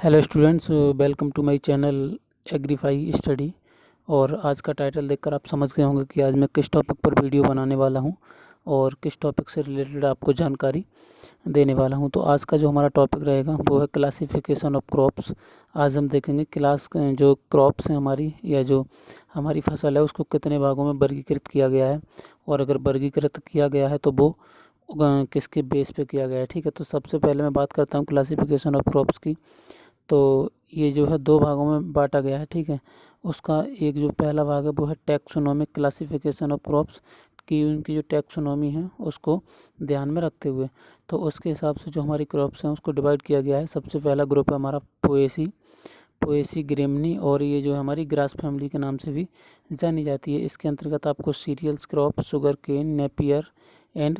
Hello students, welcome to my channel Agrify study. और आज का टाइटल देखकर आप समझ गए होंगे कि आज मैं किस टॉपिक पर वीडियो बनाने वाला हूं और किस टॉपिक से रिलेटेड आपको जानकारी देने वाला हूं। तो आज का जो हमारा टॉपिक रहेगा वो है क्लासिफिकेशन ऑफ क्रॉप्स। आज हम देखेंगे जो क्रॉप्स हैं हमारी, या जो हमारी फसल है, उसको कितने भागों में वर्गीकृत किया गया है, और अगर वर्गीकृत किया गया है तो वो किसके बेस पे किया गया है। ठीक है, तो सबसे पहले मैं बात करता हूँ क्लासिफिकेशन ऑफ क्रॉप्स की। तो ये जो है दो भागों में बांटा गया है। ठीक है, उसका एक जो पहला भाग है वो है टैक्सोनॉमिक क्लासिफिकेशन ऑफ क्रॉप्स की, उनकी जो टैक्सोनॉमी है उसको ध्यान में रखते हुए तो उसके हिसाब से जो हमारी क्रॉप्स हैं उसको डिवाइड किया गया है। सबसे पहला ग्रुप है हमारा पोएसी ग्रेमनी, और ये जो हमारी ग्रास फैमिली के नाम से भी जानी जाती है। इसके अंतर्गत आपको cereals crop, sugar cane, napier and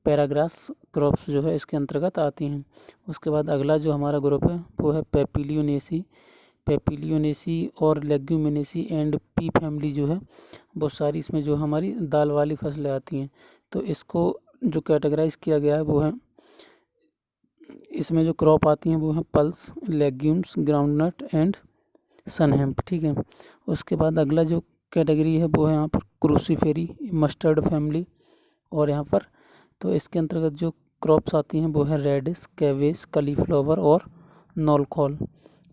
para grass crops जो है इसके अंतर्गत आती हैं। उसके बाद अगला जो हमारा ग्रुप है वो है पेपिलियोनेसी और लेग्यूमिनेसी एंड पी फैमिली जो है वो सारी इसमें जो हमारी दाल वाली फसलें आती हैं। तो इसको जो कैटेगराइज किया गया है वो है, इसमें जो क्रॉप आती हैं वो है pulse, legumes, groundnut and sunn hemp. ठीक है, उसके बाद अगला जो कैटेगरी है वो है यहाँ पर क्रूसीफेरी मस्टर्ड फैमिली, और यहाँ पर तो इसके अंतर्गत जो क्रॉप्स आती हैं वो है रेडिस, कैवेज, कलीफ्लावर और नॉलकॉल।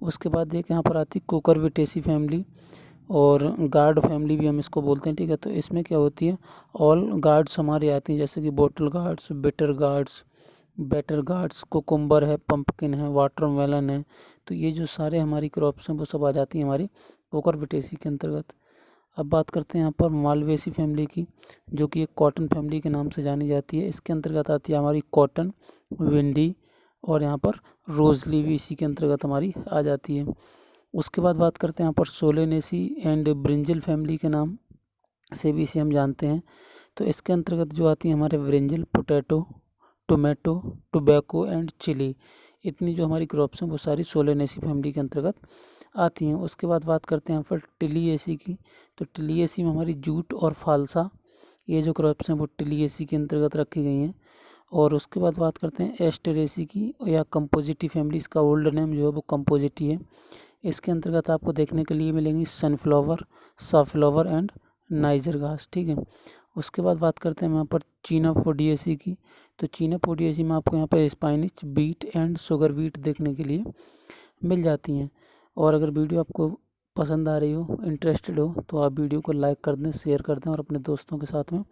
उसके बाद एक यहाँ पर आती है कुकुरबिटेसी फैमिली और गार्ड फैमिली भी हम इसको बोलते हैं। ठीक है, तो इसमें क्या होती है, ऑल गार्ड्स हमारी आती हैं, जैसे कि bottle guards, better guards, cucumber है, पंपकिन है, वाटरमेलन है। तो ये जो सारे हमारी क्रॉप्स हैं वो सब आ जाती हैं हमारी कुकुरबिटेसी के अंतर्गत। अब बात करते हैं यहाँ पर मालवेसी फैमिली की, जो कि एक कॉटन फैमिली के नाम से जानी जाती है। इसके अंतर्गत आती है हमारी कॉटन, विंडी और यहाँ पर रोजली भी इसी के अंतर्गत हमारी आ जाती है। उसके बाद बात करते हैं यहाँ पर सोलेनेसी एंड ब्रिंजल फैमिली के नाम से भी इसे हम जानते हैं। तो इसके अंतर्गत जो आती है हमारे brinjal, potato, tomato, tobacco and chilli, इतनी जो हमारी क्रॉप्स हैं वो सारी सोलेनेसी फैमिली के अंतर्गत आती हैं। उसके बाद बात करते हैं यहाँ पर टिलिएसी की। तो टिलिएसी में हमारी जूट और फालसा, ये जो क्रॉप्स हैं वो टिलिएसी के अंतर्गत रखी गई हैं। और उसके बाद बात करते हैं एस्टेरेसी की, या कंपोजिटी फैमिली, इसका ओल्ड नेम जो है वो कंपोजिटी है। इसके अंतर्गत आपको देखने के लिए मिलेंगी सनफ्लावर, साफ्लावर एंड नाइजर घास। ठीक है, उसके बाद बात करते हैं यहाँ पर चीनाफोडिएसी की। तो चीनाफोडिएसी में आपको यहाँ पर स्पाइनिच, बीट एंड शुगर बीट देखने के लिए मिल जाती हैं। और अगर वीडियो आपको पसंद आ रही हो, इंटरेस्टेड हो, तो आप वीडियो को लाइक कर दें, शेयर कर दें और अपने दोस्तों के साथ में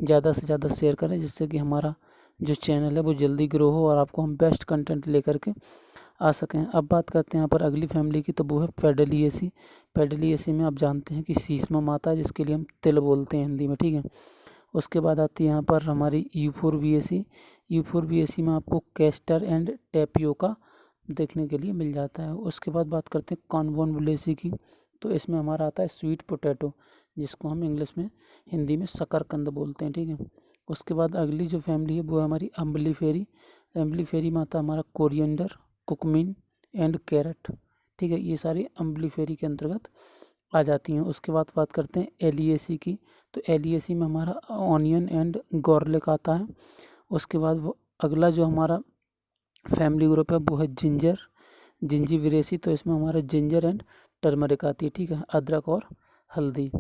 ज़्यादा से ज़्यादा शेयर करें, जिससे कि हमारा जो चैनल है वो जल्दी ग्रो हो और आपको हम बेस्ट कंटेंट लेकर के आ सकें। अब बात करते हैं यहाँ पर अगली फैमिली की, तो वो है पेडलिएसी। पेडलिएसी में आप जानते हैं कि सीसमा माता, जिसके लिए हम तिल बोलते हैं हिंदी में। ठीक है, उसके बाद आती है यहाँ पर हमारी यूफोरबिएसी। यूफोरबिएसी में आपको कैस्टर एंड टेपियोका देखने के लिए मिल जाता है। उसके बाद बात करते हैं कॉन्वोल्वुलेसी की। तो इसमें हमारा आता है स्वीट पोटैटो, जिसको हम इंग्लिश में, हिंदी में शकरकंद बोलते हैं। ठीक है, उसके बाद अगली जो फैमिली है वो है हमारी अम्बलीफेरी। अम्बलीफेरी में आता है हमारा कोरिएंडर, कुकमिन एंड कैरेट। ठीक है, ये सारी अम्बलीफेरी के अंतर्गत आ जाती हैं। उसके बाद बात करते हैं एलिएसी की। तो एलिएसी में हमारा ऑनियन एंड गार्लिक आता है। उसके बाद अगला जो हमारा फैमिली ग्रुप है वो है जिंजीविरेसी। तो इसमें हमारा जिंजर एंड टर्मरिक आती है। ठीक है, अदरक और हल्दी।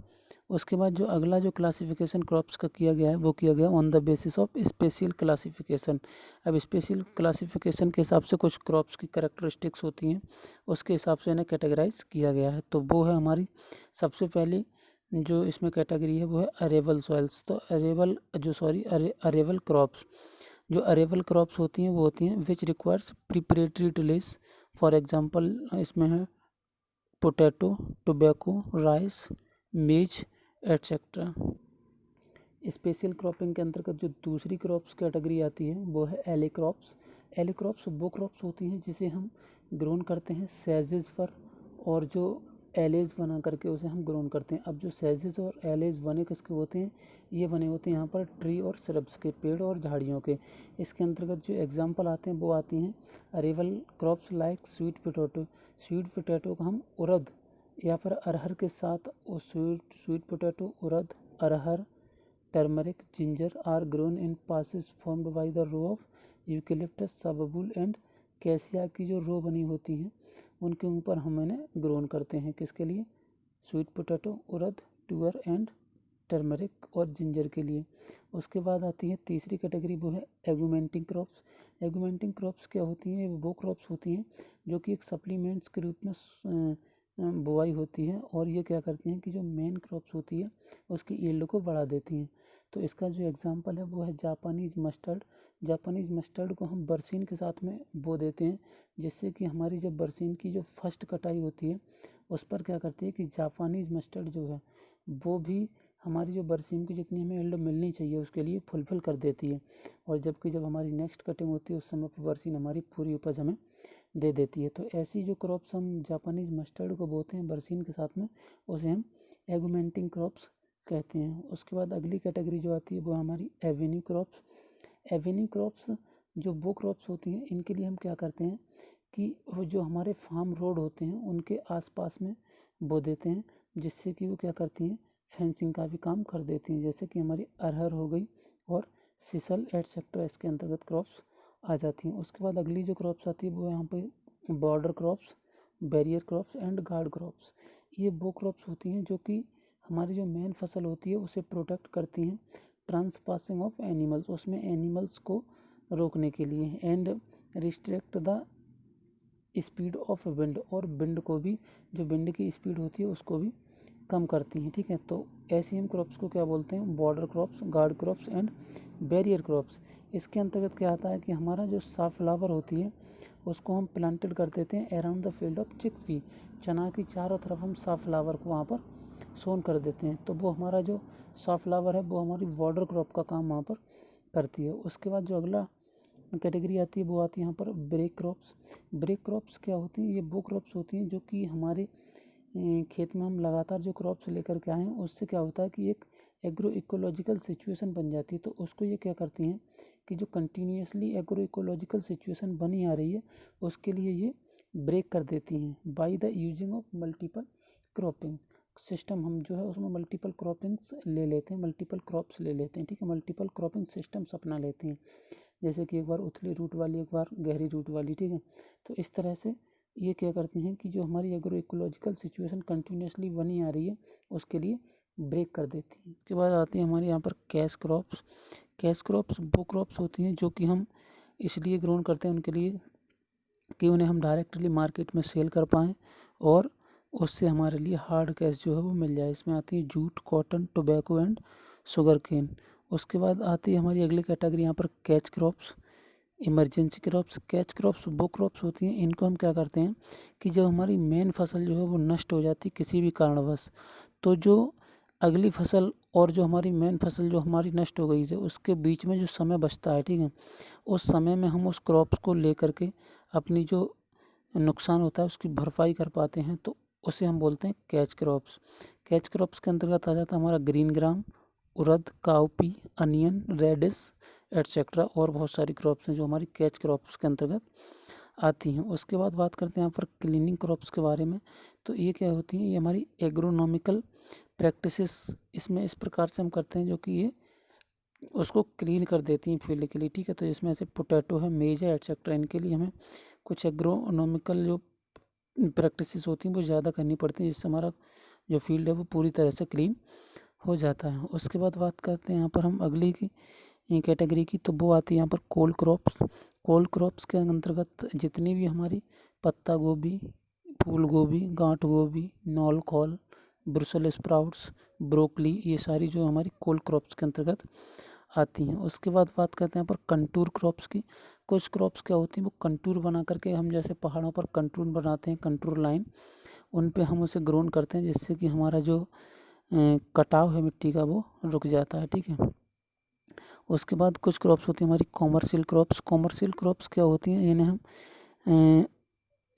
उसके बाद जो अगला जो क्लासिफिकेशन क्रॉप्स का किया गया है वो किया गया on the basis of special classification. अब स्पेशल क्लासिफिकेशन के हिसाब से कुछ क्रॉप्स की कैरेक्टरिस्टिक्स होती हैं, उसके हिसाब से इन्हें कैटेगराइज किया गया है। तो वो है हमारी सबसे पहली जो इसमें कैटेगरी है वो है अरेबल सॉइल्स। तो अरेबल क्रॉप्स, जो अरेबल क्रॉप्स होती हैं वो होती हैं which requires preparatory tillage. For example इसमें है पोटैटो, टोबैको, राइस, मेज एटसेट्रा। स्पेशल क्रॉपिंग के अंतर्गत जो दूसरी क्रॉप्स कैटेगरी आती है वो है एले क्रॉप्स। एले क्रॉप्स वो क्रॉप्स होती हैं जिसे हम ग्रोन करते हैं सेजेस पर, और जो एलेज बना करके उसे हम ग्रोन करते हैं। अब जो सेजेस और एलेज बने किसके होते हैं, ये बने होते हैं यहाँ पर ट्री और श्रब्स के, पेड़ और झाड़ियों के। इसके अंतर्गत जो एग्जांपल आते हैं वो आती हैं arable crops like sweet potato. Sweet potato को हम उड़द या फिर अरहर के साथ, sweet potato, urad, arhar, turmeric, ginger are grown in patches formed by the row of eucalyptus, sababul and cassia की जो रो बनी होती हैं उनके ऊपर हम इन्हें ग्रोन करते हैं। किसके लिए? स्वीट पोटैटो, उड़द, ट्यूअर एंड टर्मरिक और जिंजर के लिए। उसके बाद आती है तीसरी कैटेगरी, वो है एगुमेंटिंग क्रॉप्स। एगुमेंटिंग क्रॉप्स क्या होती हैं? वो क्रॉप्स होती हैं जो कि एक सप्लीमेंट्स के रूप में बुआई होती है और ये क्या करती हैं कि जो मेन क्रॉप्स होती है उसकी यील्ड को बढ़ा देती हैं। तो इसका जो एग्जांपल है वो है जापानीज मस्टर्ड। जापानीज मस्टर्ड को हम बरसीन के साथ में बो देते हैं, जिससे कि हमारी जब बरसीन की जो फर्स्ट कटाई होती है उस पर क्या करती है कि जापानीज मस्टर्ड जो है वो भी हमारी जो बरसीम की जितनी हमें यील्ड मिलनी चाहिए उसके लिए फुलफिल कर देती है। और जबकि जब हमारी नेक्स्ट कटिंग होती है उस समय पर बरसीन हमारी पूरी उपज हमें दे देती है। तो ऐसी जो क्रॉप्स हम जापानीज मस्टर्ड को बोते हैं बरसीन के साथ में, उसे हम एगुमेंटिंग क्रॉप्स कहते हैं। उसके बाद अगली कैटेगरी जो आती है वो हमारी एवेन्यू क्रॉप्स। एवेन्यू क्रॉप्स जो वो क्रॉप्स होती हैं इनके लिए हम क्या करते हैं कि वो जो हमारे फार्म रोड होते हैं उनके आसपास में बो देते हैं, जिससे कि वो क्या करती हैं, फेंसिंग का भी काम कर देती हैं। जैसे कि हमारी अरहर हो गई और सिसल एटसेट्रा इसके अंतर्गत क्रॉप्स आ जाती हैं। उसके बाद अगली जो क्रॉप्स आती है वो यहाँ पे border crops, barrier crops and guard crops. ये वो क्रॉप्स होती हैं जो कि हमारी जो मेन फसल होती है उसे प्रोटेक्ट करती हैं ट्रांसपासिंग ऑफ एनिमल्स, उसमें एनिमल्स को रोकने के लिए, and restrict the speed of wind, और विंड को भी, जो विंड की स्पीड होती है उसको भी कम करती हैं। ठीक है, तो ऐसी हम क्रॉप्स को क्या बोलते हैं? Border crops, guard crops and barrier crops. इसके अंतर्गत क्या आता है कि हमारा जो साफ्लावर होती है उसको हम प्लांटेड कर देते हैं around the field of chickpea. चना की चारों तरफ हम साफ्लावर को वहाँ पर सोन कर देते हैं, तो वो हमारा जो साफ्लावर है वो हमारी बॉर्डर क्रॉप का काम वहाँ पर करती है। उसके बाद जो अगला कैटेगरी आती है वो आती है यहाँ पर ब्रेक क्रॉप्स। ब्रेक क्रॉप्स क्या होती हैं? ये वो क्रॉप्स होती हैं जो कि हमारे खेत में हम लगातार जो क्रॉप्स लेकर के आए हैं उससे क्या होता है कि एक एग्रो इकोलॉजिकल सिचुएशन बन जाती है। तो उसको ये क्या करती हैं कि जो कंटिन्यूसली एग्रो इकोलॉजिकल सिचुएशन बनी आ रही है उसके लिए ये ब्रेक कर देती हैं by the using of multiple cropping system. हम जो है उसमें मल्टीपल क्रॉपिंग्स ले लेते हैं, मल्टीपल क्रॉप्स ले लेते हैं। ठीक है, मल्टीपल क्रॉपिंग सिस्टम्स अपना लेते हैं, जैसे कि एक बार उथली रूट वाली, एक बार गहरी रूट वाली। ठीक है, तो इस तरह से ये क्या करती हैं कि जो हमारी एग्रो इकोलॉजिकल सिचुएशन कंटिन्यूसली बनी आ रही है उसके लिए ब्रेक कर देती है। उसके बाद आती है हमारे यहाँ पर कैश क्रॉप्स। कैश क्रॉप्स वो क्रॉप्स होती हैं जो कि हम इसलिए ग्रोन करते हैं उनके लिए कि उन्हें हम डायरेक्टली मार्केट में सेल कर पाएँ और उससे हमारे लिए हार्ड कैश जो है वो मिल जाए। इसमें आती है jute, cotton, tobacco and sugar cane. उसके बाद आती है हमारी अगली कैटेगरी यहाँ पर catch crops, emergency crops. Catch crops वो क्रॉप्स होती हैं, इनको हम क्या करते हैं कि जब हमारी मेन फसल जो है वो नष्ट हो जाती है किसी भी कारणवश, तो जो अगली फसल और जो हमारी मेन फसल जो हमारी नष्ट हो गई है उसके बीच में जो समय बचता है, ठीक है, उस समय में हम उस क्रॉप्स को लेकर के अपनी जो नुकसान होता है उसकी भरपाई कर पाते हैं, तो उसे हम बोलते हैं कैच क्रॉप्स। कैच क्रॉप्स के अंतर्गत आ जाता है हमारा ग्रीन ग्राम, उड़द, काउपी, अनियन, रेडिस एटसेट्रा और बहुत सारी क्रॉप्स हैं जो हमारी कैच क्रॉप्स के अंतर्गत आती हैं। उसके बाद बात करते हैं यहाँ पर क्लीनिंग क्रॉप्स के बारे में। तो ये क्या होती हैं? ये हमारी एग्रोनॉमिकल प्रैक्टिसेस इसमें इस प्रकार से हम करते हैं जो कि ये उसको क्लीन कर देती हैं फील्ड के लिए। ठीक है, तो इसमें ऐसे पोटैटो है, मेज है एटसेट्रा, इनके लिए हमें कुछ एग्रोनॉमिकल जो प्रैक्टिसेस होती हैं वो ज़्यादा करनी पड़ती हैं, जिससे हमारा जो फील्ड है वो पूरी तरह से क्लीन हो जाता है। उसके बाद बात करते हैं यहाँ पर हम अगली की कैटेगरी की, तो वो आती है यहाँ पर कोल्ड क्रॉप्स। कोल्ड क्रॉप्स के अंतर्गत जितनी भी हमारी पत्ता गोभी, फूल गोभी, गांठ गोभी, नॉल कॉल, ब्रुसल स्प्राउट्स, ब्रोकली, ये सारी जो हमारी कोल्ड क्रॉप्स के अंतर्गत आती हैं। उसके बाद बात करते हैं यहाँ पर कंटूर क्रॉप्स की। कुछ क्रॉप्स क्या होती हैं वो कंटूर बना करके, हम जैसे पहाड़ों पर कंटूर बनाते हैं, कंटूर लाइन, उन पे हम उसे ग्रोन करते हैं जिससे कि हमारा जो कटाव है मिट्टी का वो रुक जाता है। ठीक है, उसके बाद कुछ क्रॉप्स होती हैं हमारी कॉमर्शियल क्रॉप्स। कॉमर्शियल क्रॉप्स क्या होती हैं?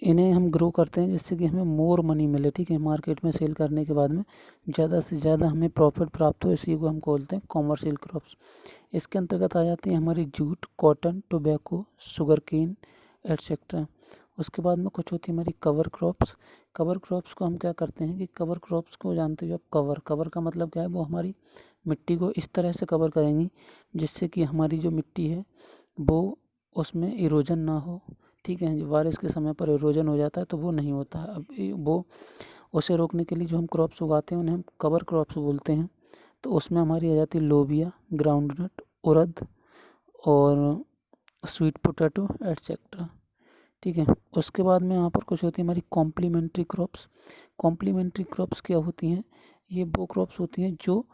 इन्हें हम ग्रो करते हैं जिससे कि हमें मोर मनी मिले। ठीक है, मार्केट में सेल करने के बाद में ज़्यादा से ज़्यादा हमें प्रॉफिट प्राप्त हो, इसी को हम बोलते हैं कॉमर्शियल क्रॉप्स। इसके अंतर्गत आ जाती हैं हमारी jute, cotton, tobacco, sugar cane etcetera. उसके बाद में कुछ होती है हमारी कवर क्रॉप्स। कवर क्रॉप्स को हम क्या करते हैं कि कवर क्रॉप्स को जानते हो आप, कवर का मतलब क्या है? वो हमारी मिट्टी को इस तरह से कवर करेंगी जिससे कि हमारी जो मिट्टी है वो उसमें इरोजन ना हो, ठीक है। बारिश के समय पर इरोजन हो जाता है तो वो नहीं होता है। अब वो उसे रोकने के लिए जो हम क्रॉप्स उगाते हैं उन्हें हम कवर क्रॉप्स बोलते हैं। तो उसमें हमारी आ जाती है लोबिया, ग्राउंडनट, उड़द और स्वीट पोटैटो एटसेट्रा। ठीक है। उसके बाद में यहाँ पर कुछ होती है हमारी कॉम्प्लीमेंट्री क्रॉप्स। कॉम्प्लीमेंट्री क्रॉप्स क्या होती हैं? ये वो क्रॉप्स होती हैं जो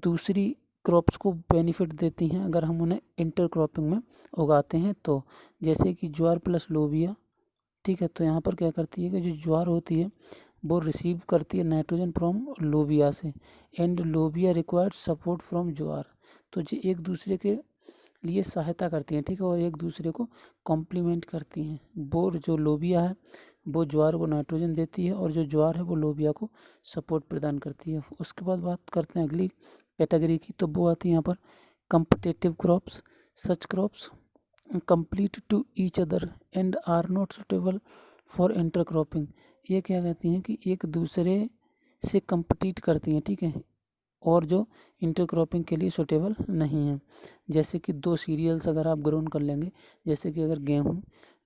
दूसरी क्रॉप्स को बेनिफिट देती हैं अगर हम उन्हें इंटरक्रॉपिंग में उगाते हैं तो। जैसे कि ज्वार प्लस लोबिया। ठीक है। तो यहाँ पर क्या करती है कि जो ज्वार होती है वो रिसीव करती है नाइट्रोजन फ्रॉम लोबिया से, एंड लोबिया रिक्वायर्ड सपोर्ट फ्रॉम ज्वार। तो जो एक दूसरे के लिए सहायता करती हैं, ठीक है, और एक दूसरे को कॉम्प्लीमेंट करती हैं। वो जो लोबिया है वो ज्वार को नाइट्रोजन देती है और जो ज्वार है वो लोबिया को सपोर्ट प्रदान करती है। उसके बाद बात करते हैं अगली कैटेगरी की, तो वो आती है यहाँ पर competitive crops. Such crops complete to each other and are not suitable for intercropping. ये क्या कहती हैं कि एक दूसरे से कंपीट करती हैं, ठीक है, और जो इंटरक्रॉपिंग के लिए सुटेबल नहीं है। जैसे कि दो सीरियल्स अगर आप ग्रोन कर लेंगे, जैसे कि अगर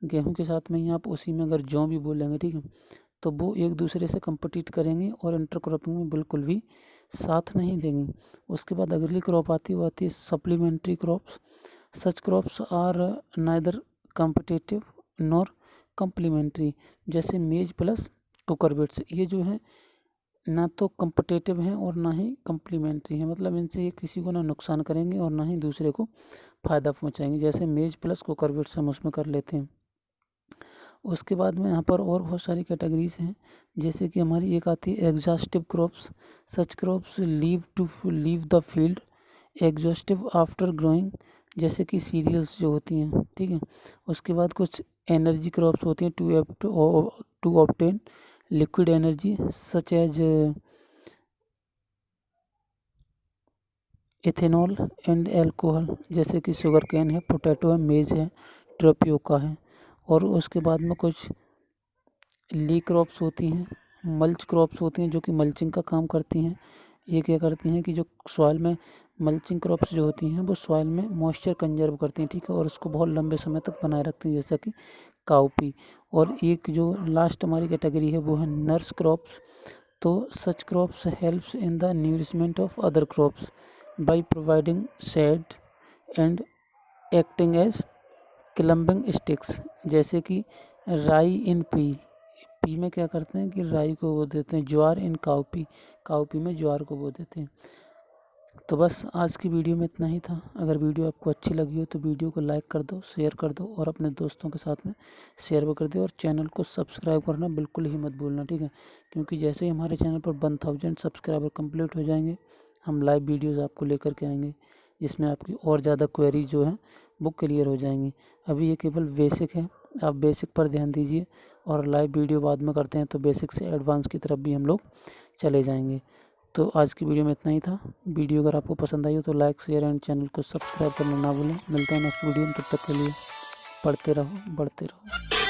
गेहूँ के साथ में ही आप उसी में अगर जौ भी बोल लेंगे, ठीक है, तो वो एक दूसरे से कंपीट करेंगे और इंटरक्रॉपिंग में बिल्कुल भी साथ नहीं देंगे। उसके बाद अगली क्रॉप आती है, वो आती है supplementary crops. Such crops are neither competitive nor complementary. जैसे मेज प्लस कुकुरबिट्स, ये जो है ना तो कम्पिटिटिव हैं और ना ही कम्प्लीमेंट्री हैं। मतलब इनसे ये किसी को ना नुकसान करेंगे और ना ही दूसरे को फ़ायदा पहुंचाएंगे। जैसे मेज प्लस कुकुरबिट्स हम उसमें कर लेते हैं। उसके बाद में यहाँ पर और बहुत सारी कैटेगरीज हैं, जैसे कि हमारी एक आती है exhaustive crops. Such crops leave the field exhaustive after growing, जैसे कि सीरियल्स जो होती हैं, ठीक है। उसके बाद कुछ एनर्जी क्रॉप्स होती हैं to obtain liquid energy such as ethanol and alcohol, जैसे कि शुगर कैन है, पोटैटो है, मेज है, ट्रपियोका है। और उसके बाद में कुछ ली क्रॉप्स होती हैं, मल्च क्रॉप्स होती हैं जो कि मल्चिंग का काम करती हैं। ये क्या करती हैं कि जो सॉइल में मल्चिंग क्रॉप्स जो होती हैं वो सॉइल में मॉइस्चर कंजर्व करती हैं, ठीक है, और उसको बहुत लंबे समय तक बनाए रखती हैं, जैसा कि काउपी। और एक जो लास्ट हमारी कैटेगरी है वो है नर्स क्रॉप्स। तो such crops helps in the nourishment of other crops by providing shade and acting as climbing sticks, जैसे कि राई इन पी में क्या करते हैं कि राई को बो देते हैं, ज्वार इन काउपी में ज्वार को बो देते हैं। तो बस आज की वीडियो में इतना ही था। अगर वीडियो आपको अच्छी लगी हो तो वीडियो को लाइक कर दो, शेयर कर दो और अपने दोस्तों के साथ में शेयर भी कर दो, और चैनल को सब्सक्राइब करना बिल्कुल ही मत भूलना, ठीक है, क्योंकि जैसे ही हमारे चैनल पर 1000 सब्सक्राइबर कंप्लीट हो जाएंगे हम लाइव वीडियोज़ आपको लेकर के आएंगे, जिसमें आपकी और ज़्यादा क्वेरी जो है वो क्लियर हो जाएंगी। अभी ये केवल बेसिक है, आप बेसिक पर ध्यान दीजिए और लाइव वीडियो बाद में करते हैं तो बेसिक से एडवांस की तरफ भी हम लोग चले जाएंगे। तो आज की वीडियो में इतना ही था। वीडियो अगर आपको पसंद आई हो तो लाइक, शेयर एंड चैनल को सब्सक्राइब करना ना भूलें। मिलते हैं नेक्स्ट वीडियो में, तब तक के लिए पढ़ते रहो, बढ़ते रहो।